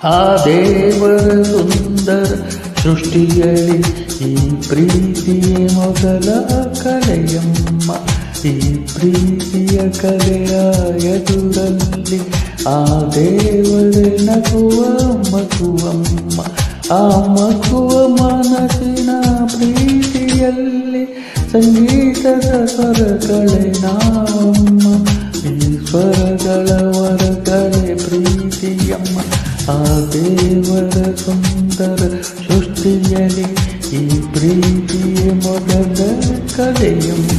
ಆ ದೇವರ ಸುಂದರ ಸೃಷ್ಟಿಯಲ್ಲಿ ಈ ಪ್ರೀತಿಯೇ ಮೊದಲ ಕಲೆಯಮ್ಮ. ಈ ಪ್ರೀತಿಯ ಕಲೆಯ ಎದುರಲ್ಲಿ ಆ ದೇವರೇ ನಗುವ ಮಗುವಮ್ಮ. ಆ ಮಗುವ ಮನಸ್ಸಿನ ಪ್ರೀತಿಯಲ್ಲಿ ಸಂಗೀತದ ಸ್ವರಗಳೇ ನಾವಮ್ಮ. ಈ ಸ್ವರಗಳ ವರಗಳೇ ಪ್ರೀತಿಯಮ್ಮ. ಆ ದೇವರ ಸುಂದರ ಸೃಷ್ಟಿಯಲ್ಲಿ ಈ ಪ್ರೀತಿಯೇ ಮೊದಲ ಕಲೆಯಮ್ಮ.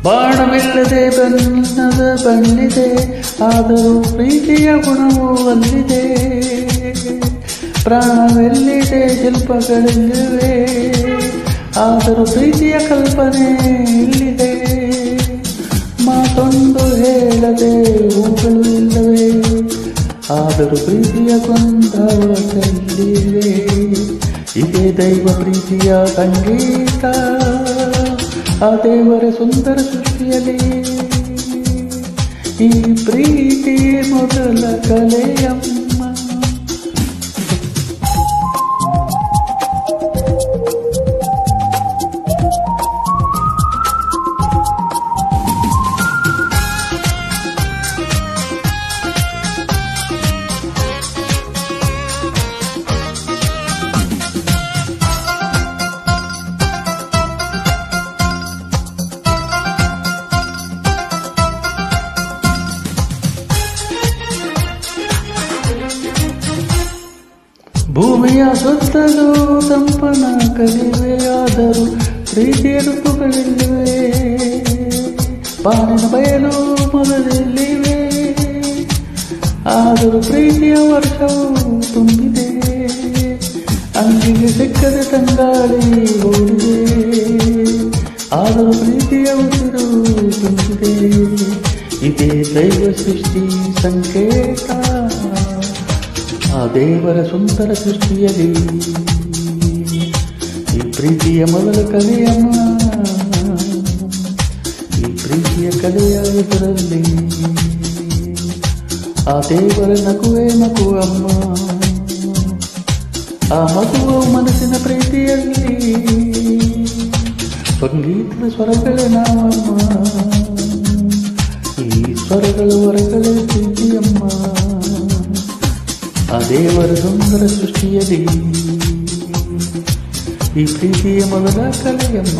ಬಾಣವಿಲ್ಲದೆ ಬಣ್ಣದ ಬಣ್ಣಿದೆ, ಆದರೂ ಪ್ರೀತಿಯ ಗುಣವೂ ಅಲ್ಲಿದೆ. ಪ್ರಾಣವೆಲ್ಲಿದೆ ಶಿಲ್ಪಗಳಿವೆ, ಆದರೂ ಪ್ರೀತಿಯ ಕಲ್ಪನೆ ಇಲ್ಲಿದೆ. ಮಾತೊಂದು ಹೇಳದೆ ಹೂಗಳು ಇಲ್ಲವೇ, ಆದರೂ ಪ್ರೀತಿಯ ಗೊಂದವ ಚೆಲ್ಲಿವೆ. ಇದೇ ದೈವ ಪ್ರೀತಿಯ ಸಂಗೀತ, ಆ ದೇವರ ಸುಂದರ ಸೃಷ್ಟಿಯಲ್ಲಿ ಈ ಪ್ರೀತಿ ಮೊದಲ ಕಲೆಯಮ್ಮ. ಭೂಮಿಯ ಸುತ್ತಲೂ ತಂಪನ ಕಲಿವೆ, ಆದರೂ ಪ್ರೀತಿಯ ಋತುಗಳಿವೆ. ಬಾಣಿನ ಬಯಲು ಮೊದಲಿವೆ, ಆದರೂ ಪ್ರೀತಿಯ ವರ್ಷವೂ ತುಂಬಿದೆ. ಅಂಗಿಗೆ ಸಿಕ್ಕದ ತಂಗಾಳಿ ಓಡಿದೆ, ಆದರೂ ಪ್ರೀತಿಯ ಉಸಿರು ತುಂಬಿದೆ. ಇದೇ ದೈವ ಸೃಷ್ಟಿ ಸಂಕೇತ, ಆ ದೇವರ ಸುಂದರ ಸೃಷ್ಟಿಯಲ್ಲಿ ಈ ಪ್ರೀತಿಯ ಮೊದಲ ಕಲೆಯಮ್ಮ. ಈ ಪ್ರೀತಿಯ ಕಲೆಯ ಎದುರಲ್ಲಿ ಆ ದೇವರ ನಗುವೆ ಮಗುವಮ್ಮ. ಆ ಮಗುವ ಮನಸ್ಸಿನ ಪ್ರೀತಿಯಲ್ಲಿ ಸಂಗೀತದ ಸ್ವರಗಳೇ ನಾವಮ್ಮ. ಈ ಸ್ವರಗಳ ಹೊರಗಳೇ ಪ್ರೀತಿಯಮ್ಮ. ಆ ದೇವರ ಸುಂದರ ಸೃಷ್ಟಿಯಲ್ಲಿ ಈ ಪ್ರೀತಿಯ ಮೊದಲ ಕಲೆಯಮ್ಮ.